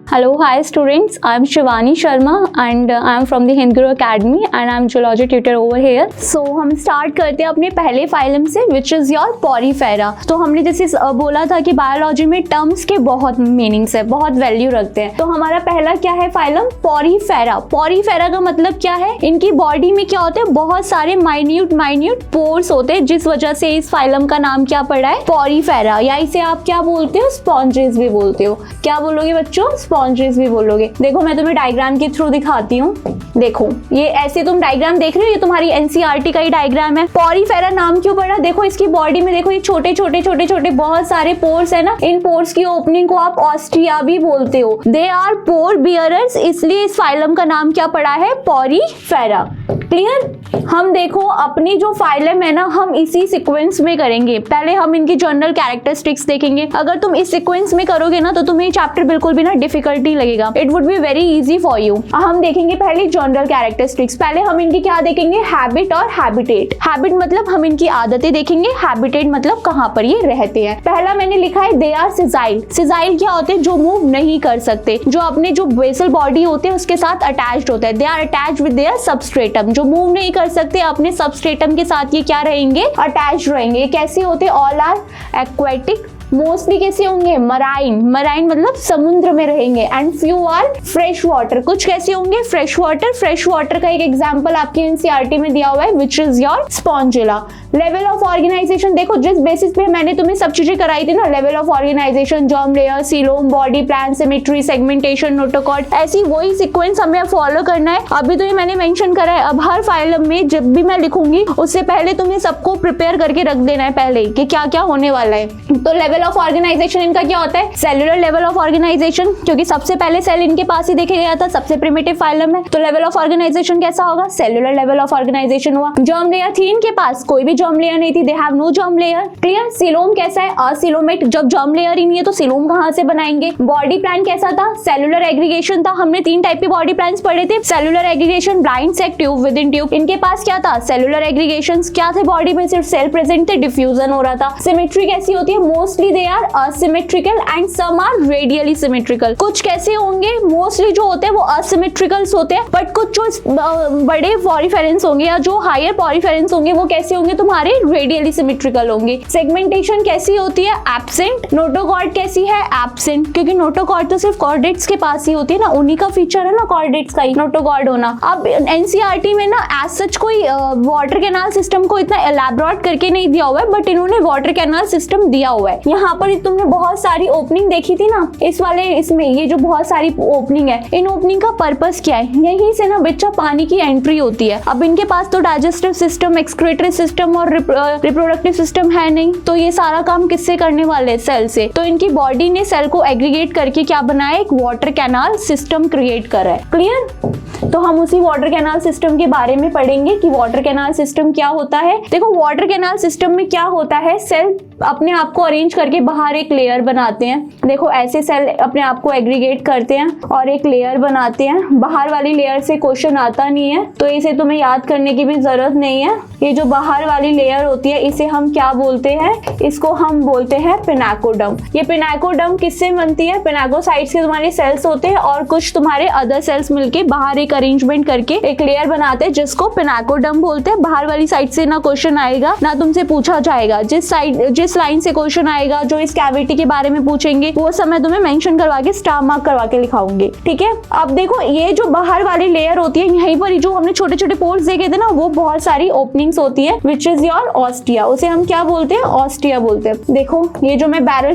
Hello, hi students. I am Shivani Sharma and I am from the Hindguru Academy and I am geology tutor over here. So हम start करते हैं अपने पहले phylum से which is your Porifera. तो हमने जैसे बोला था कि बायोलॉजी में टर्म्स के बहुत मीनिंग्स है, बहुत वैल्यू रखते हैं। तो हमारा पहला क्या है फाइलम? पोरीफेरा। पोरीफेरा का मतलब क्या है? इनकी बॉडी में क्या होते हैं? बहुत सारे माइन्यूट पोर्स होते हैं, जिस वजह से इस फाइलम का नाम क्या पड़ा है? पोरीफेरा। या इसे आप क्या बोलते हो? स्पॉन्जेस भी बोलते हो। क्या बोलोगे बच्चों? स्पॉन्जेस भी बोलोगे। देखो मैं तुम्हें डायग्राम के थ्रू दिखाती हूँ। देखो ये ऐसे तुम डायग्राम देख रहे हो, ये तुम्हारी एनसीईआरटी का ही डायग्राम है। पोरीफेरा नाम क्यों पड़ा? देखो इसकी बॉडी में देखो ये छोटे छोटे बहुत सारे पोर्स है ना, इन पोर्स की ओपनिंग को आप ऑस्टिया भी बोलते हो। दे आर पोर बियरर्स, इसलिए इस फाइलम का नाम क्या पड़ा है? पोरीफेरा। क्लियर? हम देखो अपनी जो फाइलम है ना, हम इसी सीक्वेंस में करेंगे। पहले हम इनकी जनरल कैरेक्टरिस्टिक्स देखेंगे। अगर तुम इस सीक्वेंस में करोगे ना तो तुम्हें चैप्टर बिल्कुल भी ना डिफिकल्टी लगेगा। It would be very easy for you. हम देखेंगे पहले जनरल कैरेक्टरिस्टिक्स। पहले हम इनकी क्या देखेंगे? हैबिट और हैबिटेट। हैबिट मतलब हम इनकी आदतें देखेंगे, हैबिटेट मतलब कहाँ पर ये रहते हैं। पहला मैंने लिखा है दे आर सिजाइल। सिजाइल क्या होते हैं? जो मूव नहीं कर सकते, जो अपने जो बेसल बॉडी होते हैं उसके साथ अटैच्ड होता है। They are attached with their substratum. जो मूव नहीं कर सकते, अपने सबस्ट्रेटम के साथ ये क्या रहेंगे? अटैच्ड रहेंगे। ये कैसे होते? All are aquatic. मोस्टली कैसे होंगे? मराइन। मराइन मतलब समुद्र में रहेंगे। And few are fresh water. कुछ कैसे होंगे? Fresh water. फ्रेश वाटर का एक एग्जांपल आपकी एनसीईआरटी में दिया हुआ है which is your spongilla. Level of organization देखो, जिस बेसिस पे मैंने तुम्हें सब चीजें कराई थी ना, level of organization, germ layer, coelom, body plan, symmetry, segmentation, notochord, ऐसी वही सीक्वेंस हमें फॉलो करना है। अभी तो ये मैंने मेंशन करा है। अब हर फाइलम में जब भी मैं लिखूंगी उससे पहले तुम्हें सबको प्रिपेयर करके रख देना है पहले कि क्या क्या होने वाला है। तो लेवल ऑफ ऑर्गेनाइजेशन इनका क्या होता है? सेलुलर लेवल ऑफ ऑर्गेनाइजेशन, क्योंकि सबसे पहले सेल इनके पास ही देखा गया था, सबसे प्रिमिटिव फाइलम है। तो लेवल ऑफ ऑर्गेनाइजेशन कैसा होगा? सेलुलर लेवल ऑफ ऑर्गेनाइजेशन हुआ। जर्म लेयर थी इनके पास? कोई भी जर्म लेयर नहीं थी। They have no germ layer. Clear? Coelom कैसा है? असीलोमेट। जब जर्म लेयर ही नहीं है तो सीलोम कहां से बनाएंगे? बॉडी प्लान कैसा था? सेलुलर एग्रीगेशन था। हमने 3 टाइप के बॉडी प्लान्स पढ़े थे। Cellular aggregation, blind sac, tube within tube. इनके पास क्या था? Cellular aggregation. क्या थे बॉडी में? सिर्फ सेल प्रेजेंट थे, डिफ्यूजन हो रहा था। सिमेट्री कैसी होती है? Mostly they are asymmetrical and some are radially symmetrical। कुछ कैसे होंगे? मोस्टली जो होते हैं वो asymmetricals होते हैं, बट कुछ जो बड़े पॉरीफेरेंस होंगे या जो हायर पॉरीफेरेंस होंगे वो कैसे होंगे? तुम्हारे रेडियली सिमेट्रिकल होंगे। सेगमेंटेशन कैसी होती है? एब्सेंट। नोटोकॉर्ड कैसी है? एब्सेंट, क्योंकि नोटोकॉर्ड तो सिर्फ कॉर्डेट्स के पास ही होती है ना, उन्हीं का फीचर है ना कॉर्डेट्स का ही नोटोकॉर्ड होना। अब एनसीईआरटी में ना एज सच कोई वाटर कैनाल सिस्टम को इतना एलैबोरेट करके नहीं दिया हुआ है, बट इन्होंने वाटर कैनाल सिस्टम दिया हुआ है। यहाँ पर तुमने बहुत सारी ओपनिंग देखी थी ना इस वाले, इसमें ये जो बहुत सारी ओपनिंग है, इन ओपनिंग का पर्पस क्या है? यहीं से ना बच्चा पानी की एंट्री होती है। अब इनके पास तो डाइजेस्टिव सिस्टम, एक्सक्रीटरी सिस्टम और रिप्रोडक्टिव सिस्टम है नहीं, तो ये सारा काम किससे करने वाले? सेल से। तो इनकी बॉडी ने सेल को एग्रीगेट करके क्या बनाया? एक वाटर कैनाल सिस्टम क्रिएट करा है। क्लियर? तो हम उसी वाटर कैनाल सिस्टम के बारे में पढ़ेंगे कि वाटर कैनाल सिस्टम क्या होता है। देखो वाटर कैनाल सिस्टम में क्या होता है, सेल अपने आप को अरेंज करके बाहर एक लेयर बनाते हैं। देखो ऐसे सेल अपने आप को एग्रीगेट करते हैं और एक लेयर बनाते हैं। बाहर वाली लेयर से क्वेश्चन आता नहीं है, तो इसे तुम्हें याद करने की भी जरूरत नहीं है। ये जो बाहर वाली लेयर होती है इसे हम क्या बोलते हैं? इसको हम बोलते हैं पिनाकोडर्म। ये पिनाकोडर्म किससे बनती है? पिनाकोसाइट्स के तुम्हारे सेल्स होते हैं और कुछ तुम्हारे अदर सेल्स मिलके बाहर एक अरेंजमेंट करके एक लेयर बनाते हैं जिसको पिनाकोडर्म बोलते हैं। बाहर वाली साइड से ना क्वेश्चन आएगा ना तुमसे पूछा जाएगा। जिस लाइन से क्वेश्चन आएगा, जो इस कैविटी के बारे में पूछेंगे, वो समय तुम्हें मेंशन करवा के स्टार मार्क करवा के लिखाऊंगी। ठीक है? अब देखो ये जो बाहर वाली लेयर होती है, यहीं पर जो हमने छोटे छोटे पोर्स देखे थे ना, वो बहुत सारी ओपनिंग्स होती है विच इज योर ऑस्टिया। उसे हम क्या बोलते हैं? ऑस्टिया बोलते हैं। देखो ये जो मैं बैरल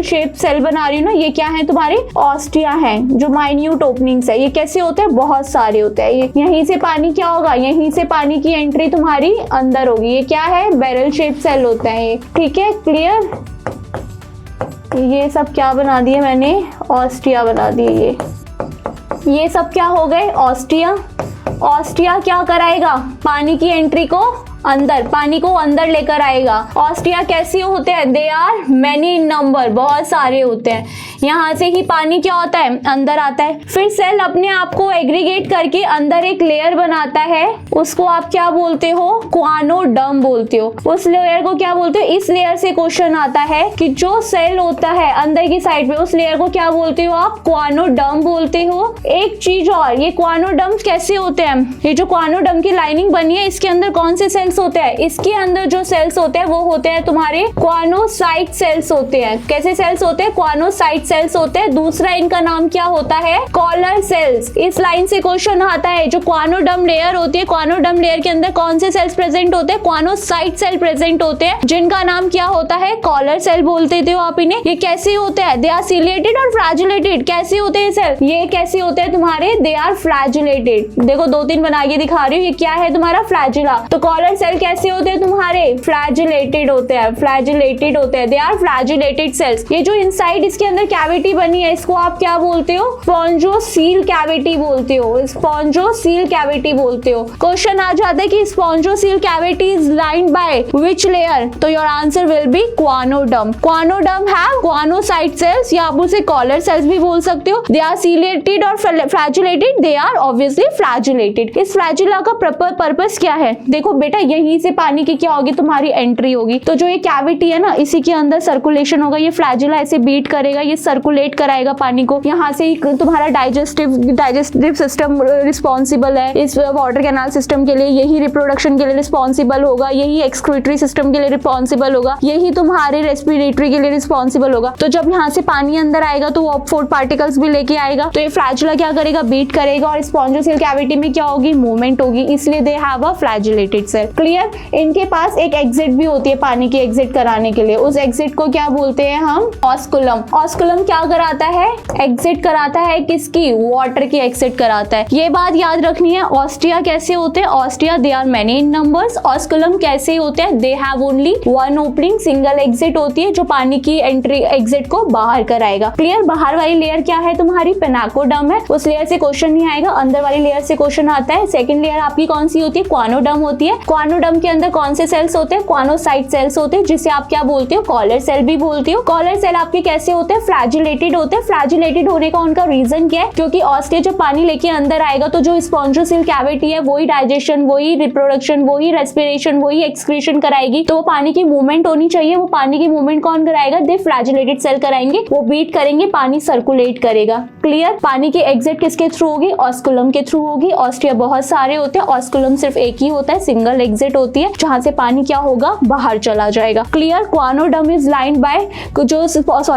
शेप सेल बना रही हूँ ना, ये क्या है? तुम्हारे ऑस्टिया है, जो माइन्यूट ओपनिंग्स है। ये कैसे होते हैं? बहुत सारे होते हैं। यहीं से पानी क्या होगा? यहीं से पानी की एंट्री तुम्हारी अंदर होगी। ये क्या है? बैरल शेप सेल होता है ये। ठीक है? क्लियर? ये सब क्या बना दिए मैंने? ऑस्टिया बना दिए। ये सब क्या हो गए? ऑस्टिया। ऑस्टिया क्या कराएगा? पानी की एंट्री को अंदर, पानी को अंदर लेकर आएगा। ऑस्टिया कैसे होते हैं? They are many in number, बहुत सारे होते हैं। यहाँ से ही पानी क्या होता है? अंदर आता है। फिर सेल अपने आप को एग्रीगेट करके अंदर एक लेयर बनाता है, उसको आप क्या बोलते हो? क्वानोडर्म बोलते हो। उस लेयर को क्या बोलते हो? इस लेयर से क्वेश्चन आता है कि जो सेल होता है अंदर की साइड पे, उस लेयर को क्या बोलते हो आप? क्वानोडर्म बोलते हो। एक चीज और, ये क्वानोडर्म कैसे होते हैं? ये जो क्वानोडर्म की लाइनिंग बनी है, इसके अंदर कौन से सेल्स होते हैं? इसके अंदर जो सेल्स होते हैं वो होते हैं तुम्हारे क्वानोसाइट सेल्स होते हैं। कैसे सेल्स होते हैं? क्वानोसाइट सेल्स होते हैं। दूसरा इनका नाम क्या होता है? Collar cells. इस लाइन से क्वेश्चन आता है, जो क्वानोडर्म लेयर होती है, क्वानोडर्म लेयर के अंदर कौन से सेल्स प्रेजेंट होते हैं? क्वानोसाइट सेल प्रेजेंट होते हैं, जिनका नाम क्या होता है? कॉलर सेल बोलते थे आप इन्हें। ये कैसे होते हैं? दे आर सिलेटेड और फ्लैजिलेटेड। कैसे होते हैं सेल? ये कैसे होते हैं तुम्हारे? They are flagellated. देखो 2-3 बना के दिखा रही हूँ। ये क्या है तुम्हारा? फ्लैजिला। तो कॉलर सेल कैसे होते हैं तुम्हारे? फ्लैजिलेटेड होते हैं, फ्लैजिलेटेड होते हैं। They are flagellated cells. ये जो इनसाइड इसके अंदर कैविटी बनी है, इसको आप क्या बोलते हो? स्पॉन्जोसील कैविटी बोलते हो। स्पॉन्जोसील कैविटी बोलते हो। क्वेश्चन आ जाता है कि spongocoel cavity is lined by which layer? तो your answer will be choanoderm. Choanoderm have choanocyte cells, या आप उसे कॉलर सेल्स भी बोल सकते हो। दे आर सिलेटेड और flagellated. They are obviously flagellated. इस फ्लैजिला का पर्पस क्या है? देखो बेटा, यहीं से पानी की क्या होगी? तुम्हारी एंट्री होगी। तो जो ये कैविटी है ना, इसी के अंदर सर्कुलेशन होगा। ये फ्लैजिला ऐसे बीट करेगा, ये सर्कुलेट कराएगा पानी को। यहाँ से ही तुम्हारा डाइजेस्टिव सिस्टम रिस्पॉन्सिबल है इस वाटर कैनाल सिस्टम के लिए। यही रिप्रोडक्शन के लिए रिस्पॉन्सिबल होगा, यही एक्सक्रीटरी सिस्टम के लिए रिस्पॉन्सिबल होगा, यही तुम्हारे रेस्पिरेटरी के लिए रिस्पॉन्सिबल होगा। तो जब यहाँ से पानी अंदर आएगा तो वो फूड पार्टिकल्स भी लेके आएगा। तो ये फ्लैजिला क्या करेगा? बीट करेगा, और स्पॉन्जोसील कैविटी में क्या होगी? मूवमेंट होगी, इसलिए they have a flagellated cell. Clear? इनके पास एक एग्जिट भी होती है पानी की एग्जिट कराने के लिए। उस एग्जिट को क्या बोलते हैं हम? ऑस्कुलम। ऑस्कुलम क्या कराता है? एग्जिट कराता है। किसकी? वाटर की एग्जिट कराता है। ये बात याद रखनी है। ऑस्टिया कैसे होते हैं? Ostia they are many in numbers. Osculum कैसे होते हैं? They have only one opening, single exit होती है, जो पानी की एंट्री एग्जिट को बाहर कराएगा। क्लियर? बाहर वाली लेयर क्या है तुम्हारी? पेनाकोडर्म है। उस लेयर से क्वेश्चन नहीं आएगा, अंदर वाली लेयर से क्वेश्चन आता है। सेकंड लेयर आपकी कौन सी होती है? क्वानोडर्म होती है। क्वानोडर्म के अंदर कौन से सेल्स होते हैं? क्वानोसाइट सेल्स होते हैं, जिसे आप क्या बोलते हो? कॉलर सेल भी बोलते हो। कॉलर सेल आपके कैसे होते हैं? फ्लैजिलेटेड होते हैं। फ्लैजिलेटेड होने का उनका रीजन क्या है? क्योंकि ऑस्टिया जब पानी लेके अंदर आएगा तो जो स्पॉन्जोसील कैविटी है वही डाइजेशन, वही रिप्रोडक्शन, वही रेस्पिरेशन, वही एक्सक्रीशन कराएगी। तो वो पानी की मूवमेंट होनी चाहिए। वो पानी की मूवमेंट कौन कराएगा? दे फ्लैजिलेटेड सेल कराएंगे। वो बीट करेंगे, पानी सर्कुलेट करेगा। क्लियर? पानी की एग्जिट किसके थ्रू होगी? ऑस्कुलम के थ्रू होगी। ऑस्टिया बहुत सारे होते हैं, ऑस्कुलम सिर्फ एक ही होता है, सिंगल एग्जिट होती है, जहां से पानी क्या होगा? बाहर चला जाएगा। Clear? Choanoderm is lined by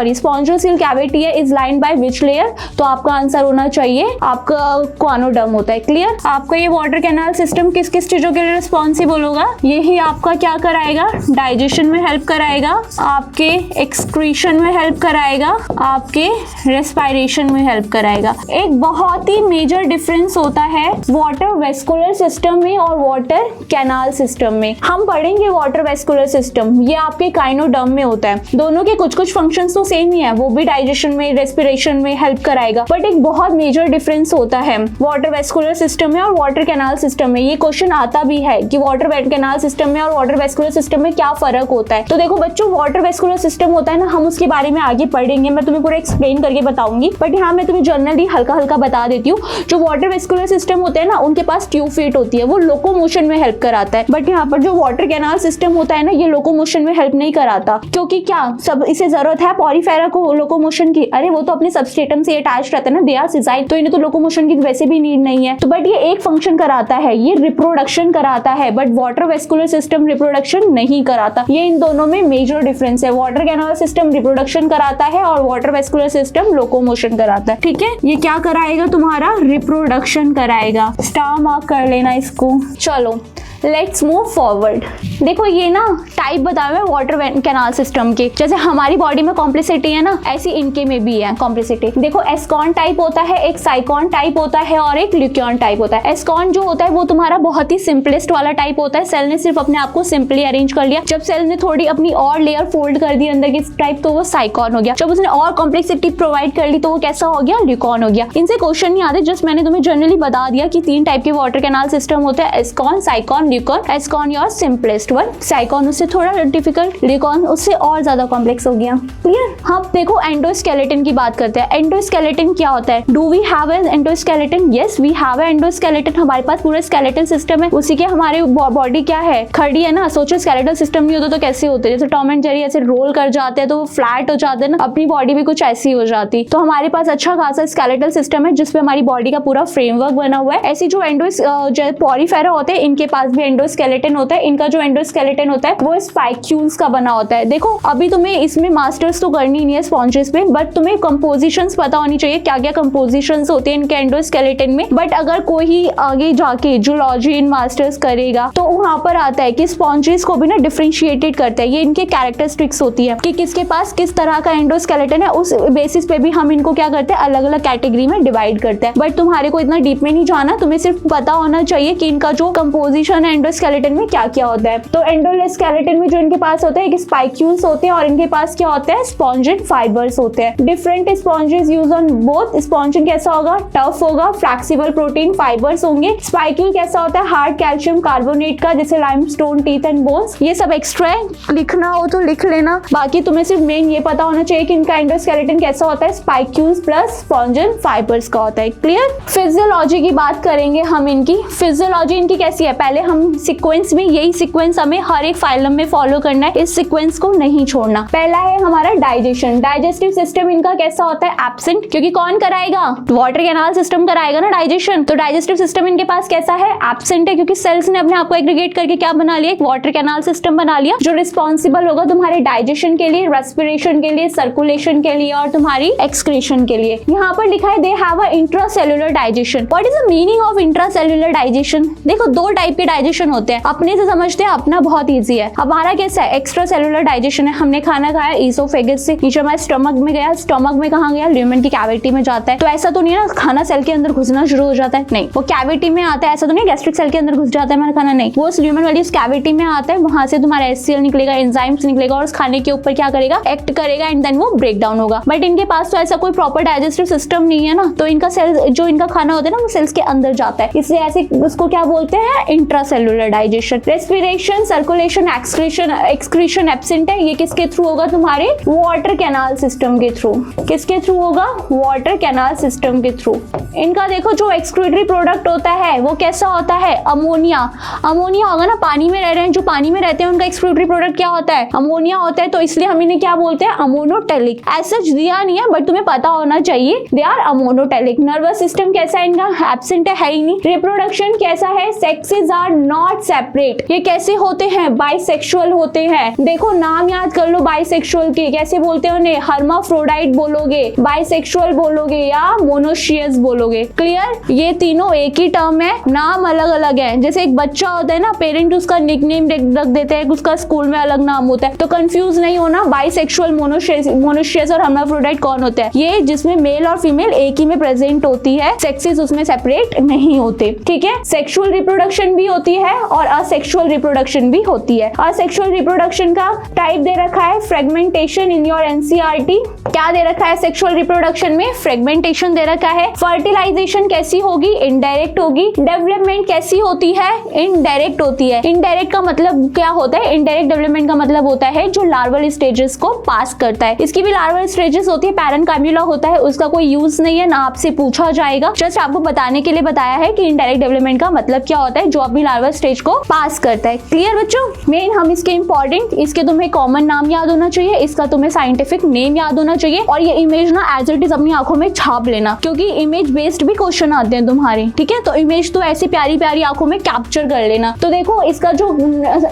spongocoel cavity है is lined by which layer? तो आपका आंसर होना चाहिए आपका क्वानोडर्म होता है। क्लियर? आपका ये वाटर कैनाल सिस्टम किस किस चीजों के लिए रिस्पॉन्सिबल होगा? यही आपका क्या कराएगा? डाइजेशन में हेल्प कराएगा, आपके एक्सक्रीशन में हेल्प कराएगा, आपके रेस्पिरेशन में हेल्प कराएगा। एक बहुत ही मेजर डिफरेंस होता है वाटर वेस्कुलर सिस्टम में और वाटर कैनाल सिस्टम में। हम पढ़ेंगे वाटर वेस्कुलर सिस्टम, ये आपके काइनोडर्म में होता है। दोनों के कुछ कुछ फंक्शंस तो सेम ही है, वो भी डाइजेशन में, रेस्पिरेशन में हेल्प कराएगा, बट एक बहुत मेजर डिफरेंस होता है वाटर वेस्कुलर सिस्टम में और वाटर कैनाल सिस्टम में। ये क्वेश्चन आता भी है कि वाटर कैनाल सिस्टम में और वाटर वेस्कुलर सिस्टम में क्या फर्क होता है। तो देखो बच्चों, वाटर वेस्कुलर सिस्टम होता है ना, हम उसके बारे में आगे पढ़ेंगे, मैं तुम्हें पूरा एक्सप्लेन करके बताऊंगी, बट यहाँ मैं तुम्हें जनरली हल्का हल्का बता देती हूँ। जो वाटर वेस्कुलर सिस्टम होते हैं ना, उनके पास ट्यूब फीट होती है, वो लोकोमोशन में हेल्प कराता है। बट यहाँ पर जो वाटर कैनाल सिस्टम होता है ना, ये लोकोमोशन में हेल्प नहीं कराता। क्योंकि क्या सब इसे जरूरत है पॉरीफेरा को लोकोमोशन की? अरे वो तो अपने सबस्ट्रेटम से अटैच रहता है ना, दे आर सिजाइल, तो इन्हें तो लोकोमोशन की वैसे भी नीड नहीं है। तो बट ये एक फंक्शन कराता है, ये रिप्रोडक्शन कराता है, but water vascular system reproduction नहीं कराता। ये इन दोनों में मेजर डिफरेंस है। वाटर कैनाल सिस्टम रिप्रोडक्शन कराता है और वाटर वेस्कुलर सिस्टम लोकोमोशन कराता है। ठीक है? ये क्या कराएगा? तुम्हारा रिप्रोडक्शन कराएगा। स्टार मार्क कर लेना इसको। चलो लेट्स मूव फॉरवर्ड। देखो ये ना टाइप बताए हुए वाटर कैनाल सिस्टम के, जैसे हमारी बॉडी में कॉम्प्लेक्सिटी है ना, ऐसी इनके में भी है कॉम्प्लेक्सिटी। देखो एस्कॉन टाइप होता है, एक साइकॉन टाइप होता है और एक ल्यूकॉन टाइप होता है। एस्कॉन जो होता है वो तुम्हारा बहुत ही सिंपलेस्ट वाला टाइप होता है। सेल ने सिर्फ अपने आप को सिंपली अरेंज कर लिया। जब सेल ने थोड़ी अपनी और लेयर फोल्ड कर दी अंदर की टाइप, तो वो साइकॉन हो गया। जब उसने और कॉम्प्लेक्सिटी प्रोवाइड कर ली तो वो कैसा हो गया? ल्यूकॉन हो गया। इनसे क्वेश्चन नहीं आते, जस्ट मैंने तुम्हें जनरली बता दिया कि 3 टाइप के वाटर कैनाल सिस्टम होते हैं, ascon, sycon, leucon, leucon, ascon your simplest one, sycon उससे थोड़ा डिफिकल्ट, ल्यूकॉन उससे और ज्यादा कॉम्प्लेक्स हो गया। क्लियर? हम देखो एंडोस्केलेटन की बात करते हैं। एंडोस्केलेटन क्या होता है? Do we have an endoskeleton? Yes we have an endoskeleton. हमारे पास पूरा स्केलेटल सिस्टम है, उसी के हमारे बॉडी क्या है? खड़ी है ना। सोचो स्केलेटल सिस्टम नहीं होता तो कैसे होते? जैसे टॉम एंड जेरी ऐसे रोल कर जाते हैं तो वो फ्लैट हो जाते हैं ना, अपनी बॉडी भी कुछ ऐसी हो जाती। तो हमारे पास अच्छा खासा स्केलेटल सिस्टम है जिसपे हमारी बॉडी का पूरा फ्रेमवर्क बना हुआ है। ऐसी जो पॉरीफेरा होते हैं इनके पास भी एंडोस्केलेटन होता है। इनका जो एंडोस्केलेटन होता है वो स्पाइक्यूल्स का बना होता है। देखो अभी तुम्हें इसमें मास्टर्स तो करनी नहीं है स्पॉन्जेस में, बट तुम्हें कंपोजिशंस पता होनी चाहिए क्या क्या कंपोजिशंस होते हैं इनके एंडोस्केलेटन में। बट अगर कोई आगे जाके जूलॉजी इन मास्टर्स करेगा तो वहां पर आता है कि स्पॉन्जेस को भी ना डिफरेंशिएटेड करता है। ये इनके कैरेक्टरिस्टिक्स होती है कि किसके पास किस तरह का एंडोस्केलेटन है, उस बेसिस पे भी हम इनको क्या करते हैं, अलग अलग कैटेगरी में डिवाइड करते हैं। बट तुम्हारे को इतना डीप में नहीं जाना, तुम्हें सिर्फ पता होना चाहिए कि इनका जो कंपोजिशन है एंडोस्केलेटन में क्या क्या होता है। तो एंडोस्केलेटन में जो इनके पास होता है स्पाइक्यूल्स होते हैं और इनके पास क्या होता है, स्पॉन्जिन फाइबर्स होते हैं। Different sponges use on both. Spongin कैसा होगा, टफ होगा, फ्लेक्सिबल प्रोटीन फाइबर्स होंगे। स्पाइक्यूल कैसा होता है, हार्ड कैल्शियम कार्बोनेट का, जैसे लाइमस्टोन, टीथ एंड बोन्स। ये सब एक्स्ट्रा है, लिखना हो तो लिख लेना। बाकी तुम्हें सिर्फ मेन ये पता होना चाहिए कि इनका एंडोस्केलेटन कैसा होता है, स्पाइक्यूल्स प्लस स्पॉन्जिन फाइबर्स का होता है। क्लियर? फिजियोलॉजी की बात करेंगे हम इनकी। फिजियोलॉजी इनकी कैसी है, पहले हम सीक्वेंस में, यही सीक्वेंस हमें हर एक फाइलम में फॉलो करना है, इस सीक्वेंस को नहीं छोड़ना। पहला है हमारा डाइजेशन। डाइजेस्टिव सिस्टम इनका कैसा होता है, एब्सेंट, क्योंकि कौन कराएगा, वाटर कैनाल सिस्टम कराएगा ना डाइजेशन। तो डाइजेस्टिव सिस्टम इनके पास कैसा है, एब्सेंट है, क्योंकि सेल्स ने अपने आप को एग्रीगेट करके क्या बना लिया, एक वाटर कैनाल सिस्टम बना लिया जो रिस्पॉन्सिबल होगा तुम्हारे डाइजेशन के लिए, रेस्पिरेशन के लिए, सर्कुलेशन के लिए और तुम्हारी एक्सक्रीशन के लिए। यहाँ पर लिखा है दे have a intracellular digestion. What is the meaning of intracellular digestion? देखो दो टाइप के डाइजेशन होते हैं, अपने से समझते हैं, अपना बहुत ईजी है। हमारा कैसा है, एक्स्ट्रा सेल्युलर डाइजेशन है। हमने खाना खाया ईसोफेगस से नीचे हमारे स्टमक में गया, स्टमक में कहाँ गया, ल्यूमेन की कैविटी में जाता है। तो ऐसा तो नहीं है ना खाना सेल के अंदर घुसना शुरू हो जाता है, नहीं, वो कैविटी में आता है। ऐसा तो नहीं गैस्ट्रिक सेल के अंदर घुस जाता है हमारा खाना, नहीं, वो ल्यूमेन वाली उस कैविटी में आता है, वहां से तुम्हारा HCl निकलेगा, एंजाइम्स निकलेगा और उस खाने के ऊपर क्या करेगा, एक्ट करेगा एंड देन वो ब्रेक डाउन होगा। बट इनके पास तो ऐसा कोई प्रॉपर डाइजेस्टिव सिस्टम नहीं है ना, तो इनका सेल जो इनका खाना होता है ना वो सेल्स के अंदर जाता है, इसलिए ऐसे उसको क्या बोलते हैं, intracellular digestion. Respiration, circulation, excretion absent है। ये किसके थ्रू होगा, तुम्हारे वाटर कैनाल सिस्टम के थ्रू। किसके थ्रू होगा, वाटर कैनाल सिस्टम के थ्रू। इनका देखो जो एक्सक्रीटरी प्रोडक्ट होता है वो कैसा होता है, अमोनिया। अमोनिया होगा ना, पानी में रह रहे हैं, जो पानी में रहते हैं उनका एक्सक्रीटरी प्रोडक्ट क्या होता है, अमोनिया होता है। तो इसलिए हम इन्हें क्या बोलते हैं, अमोनोटेलिक। ऐसा दिया नहीं है बट तुम्हें पता होना चाहिए, they are ammonotelic. Nervous system कैसा है इनका, एब्सेंट है ही नहीं। रिप्रोडक्शन कैसा है, सेक्सेस आर नॉट सेपरेट। ये कैसे होते हैं, बाइसेक्सुअल होते हैं। देखो नाम याद कर लो बाइसेक्सुअल के, कैसे बोलते हैं उन्हें, हर्माफ्रोडाइट बोलोगे, बाइसेक्सुअल बोलोगे या मोनोशियस बोलोगे। क्लियर? ये तीनों एक ही टर्म है, नाम अलग अलग है। जैसे एक बच्चा होता है ना, पेरेंट उसका निकनेम रख देते हैं, उसका स्कूल में अलग नाम होता है, तो कंफ्यूज नहीं होना, बाइसेक्सुअल, मोनोशियस और हर्माफ्रोडाइट कौन होता है। ये जिसमें मेल और फीमेल एक ही में प्रेजेंट होती है, सेक्सेस उसमें सेपरेट नहीं होते। ठीक है? सेक्सुअल रिप्रोडक्शन भी होती है और असेक्सुअल रिप्रोडक्शन भी होती है। असेक्सुअल रिप्रोडक्शन का टाइप दे रखा है फ्रेगमेंटेशन इन योर एनसीईआरटी। क्या दे रखा है सेक्सुअल रिप्रोडक्शन में, फ्रेगमेंटेशन दे रखा है। फर्टिलाइजेशन कैसी होगी, इनडायरेक्ट होगी। डेवलपमेंट कैसी होती है, इनडायरेक्ट होती है। इनडायरेक्ट का मतलब क्या होता है, इनडायरेक्ट डेवलपमेंट का मतलब होता है जो लार्वल स्टेजेस को पास करता है। इसकी भी लार्वल स्टेजेस होती है, पैरेन्काइमुला होता है, उसका कोई यूज नहीं है ना, आपसे पूछा जाएगा। जस्ट आपको बताने के लिए बताया है कि इनडायरेक्ट डेवलपमेंट का मतलब क्या होता है, जो अपनी लार्वल स्टेज को पास करता है। क्लियर बच्चों? मेन हम इसके इंपॉर्टेंट, इसके तुम्हें कॉमन नाम याद होना चाहिए, इसका तुम्हें साइंटिफिक नेम याद होना चाहिए और ये इमेज ना एज इट इज अपनी आंखों में छाप लेना, क्योंकि इमेज बेस्ड भी क्वेश्चन आते हैं तुम्हारे। ठीक है? तो इमेज तो ऐसी प्यारी प्यारी आंखों में कैप्चर कर लेना। तो देखो इसका जो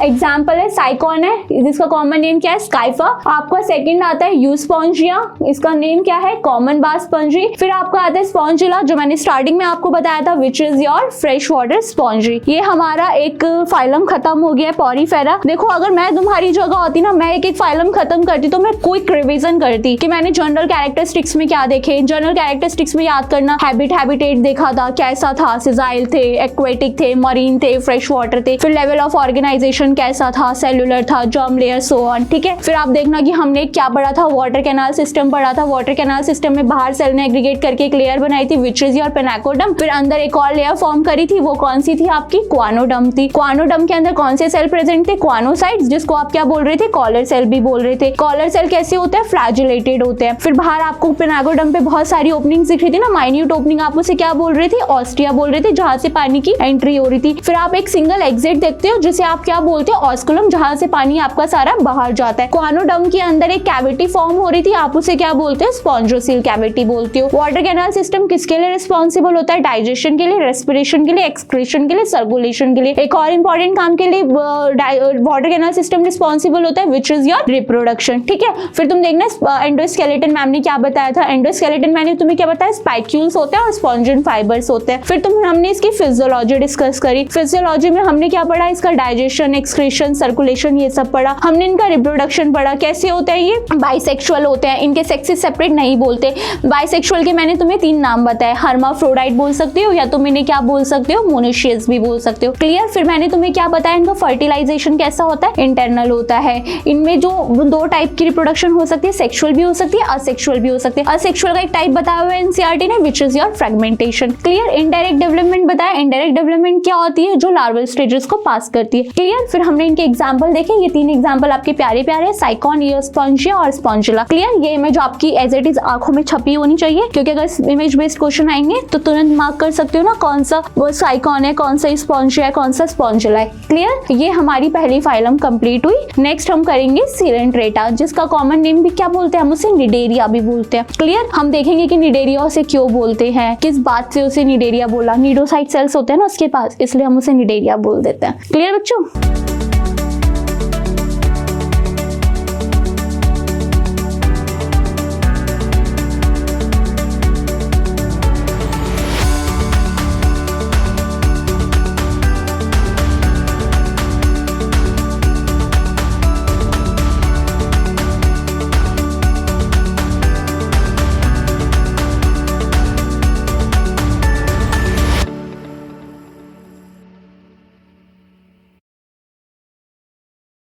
एग्जाम्पल है साइकॉन है, जिसका कॉमन नेम क्या है, स्काइफा। आपका सेकंड आता है यूस्पॉन्जिया, इसका नेम क्या है, कॉमन बार स्पॉन्जी। फिर आपका आता है स्पॉन्जिला, जो मैंने स्टार्टिंग में आपको बताया था, विच is your fresh water spongy. ये हमारा एक फाइलम खत्म हो गया है, पॉरीफेरा। देखो अगर मैं तुम्हारी जगह होती ना, मैं एक फाइलम खत्म करती तो मैं क्विक रिवीजन करती कि मैंने जनरल कैरेक्टरिस्टिक्स में क्या देखे। जनरल कैरेक्टरिस्टिक्स में याद करना, हैबिटेट देखा था, कैसा था, सिजाइल थे, एक्वेटिक थे, मरीन थे, फ्रेश वाटर थे। फिर लेवल ऑफ ऑर्गेनाइजेशन कैसा था, सेलुलर था, जर्म लेयर, सो ऑन। ठीक है? फिर आप देखना कि हमने क्या पढ़ा था, वाटर कैनाल सिस्टम पढ़ा था। वाटर कैनाल सिस्टम में बाहर सेल ने एग्रीगेट करके एक लेयर बनाई थी, विच इज योर पेनाकोडम। फिर अंदर एक और लेयर फॉर्म करी थी, वो कौन सी थी, आपकी क्वानो क्वानोडर्म थी। क्वानोडर्म के अंदर कौन से सेल प्रेजेंट थे? क्वानोसाइट्स, जिसको आप क्या बोल रहे थे? कॉलर सेल भी बोल रहे थे। कॉलर सेल कैसे होते हैं? फ्लैजिलेटेड होते हैं। फिर बाहर आपको पिनागोडर्म पे बहुत सारी ओपनिंग्स दिख रही थी ना, माइन्यूट ओपनिंग, आप उसे क्या बोल रहे थे? ऑस्टिया बोल रहे थे, जहां से पानी की एंट्री हो रही थी। फिर आप एक सिंगल एग्जिट देखते हो जिसे आप क्या बोलते हो? ऑस्कुलम, जहां से पानी आपका सारा बाहर जाता है। क्वानोडर्म के अंदर एक कैविटी फॉर्म हो रही थी, आप उसे क्या बोलते हो? स्पॉन्जोसील कैविटी बोलते हो। वाटर कैनाल सिस्टम किसके लिए रिस्पॉन्सिबल होता है? डाइजेशन के लिए, रेस्पिरेशन के लिए, एक्सक्रीशन के लिए, सर्कुलेशन के लिए। एक और इंपॉर्टेंट काम के लिए वाटर कैनाल सिस्टम रिस्पॉन्सिबल होता है, विच इज योर रिप्रोडक्शन। ठीक है, फिर तुम देखना एंडोस्केलेटन मैम ने क्या बताया था। एंडोस्केलेटन मैम ने तुम्हें क्या बताया? स्पाइक्यूल्स होते हैं और स्पॉन्जिन फाइबर्स होते हैं। फिर हमने इसकी फिजियोलॉजी डिस्कस करी। फिजियोलॉजी में हमने क्या पढ़ा? इसका डाइजेशन, एक्सक्रीशन, सर्कुलेशन, ये सब पढ़ा। हमने इनका रिप्रोडक्शन पढ़ा, कैसे होता है ये? बाइसेक्सुअल होते हैं, इनके सेक्सेस सेपरेट नहीं बोलते। बाइसेक्सुअल के मैंने तुम्हें 3 नाम बताए, हर्माफ्रोडाइट बोल सकते हो, या तुम इन्हें क्या बोल सकते हो? मोनोशियस भी बोल सकते हो। क्लियर? फिर मैंने तुम्हें क्या बताया? इनका फर्टिलाइजेशन कैसा होता है? इंटरनल होता है। इनमें जो 2 टाइप की रिप्रोडक्शन हो सकती है, सेक्सुअल भी हो सकती है, असेक्सुअल भी हो सकती है। असेक्सुअल का एक टाइप बताया हुआ है एनसीईआरटी ने, विच is your fragmentation. Clear? Indirect development बताया। इनडायरेक्ट डेवलपमेंट क्या होती है? जो लार्वल स्टेजेस को पास करती है। क्लियर? फिर हमने इनके एग्जांपल देखे, ये 3 एग्जांपल आपके प्यारे प्यारे, साइकॉन, ईओस्पॉन्जिया और स्पॉन्जिला। क्लियर? ये इमेज आपकी एज इट इज आंखों में छपी होनी चाहिए, क्योंकि अगर इमेज बेस्ड क्वेश्चन आएंगे तो तुरंत मार्क कर सकते हो ना कौन सा वो साइकॉन है, कौन सा स्पॉन्जिया है, कौन सा स्पॉन्जिला है। क्लियर? ये हमारी पहली फाइलम कंप्लीट हुई। नेक्स्ट हम करेंगे सीलेंट्रेटा, जिसका कॉमन नेम भी क्या बोलते हैं? हम उसे निडेरिया भी बोलते हैं। क्लियर? हम देखेंगे कि निडेरिया उसे क्यों बोलते हैं, किस बात से उसे निडेरिया बोला। निडोसाइट सेल्स होते हैं ना उसके पास, इसलिए हम उसे निडेरिया बोल देते हैं। क्लियर बच्चों?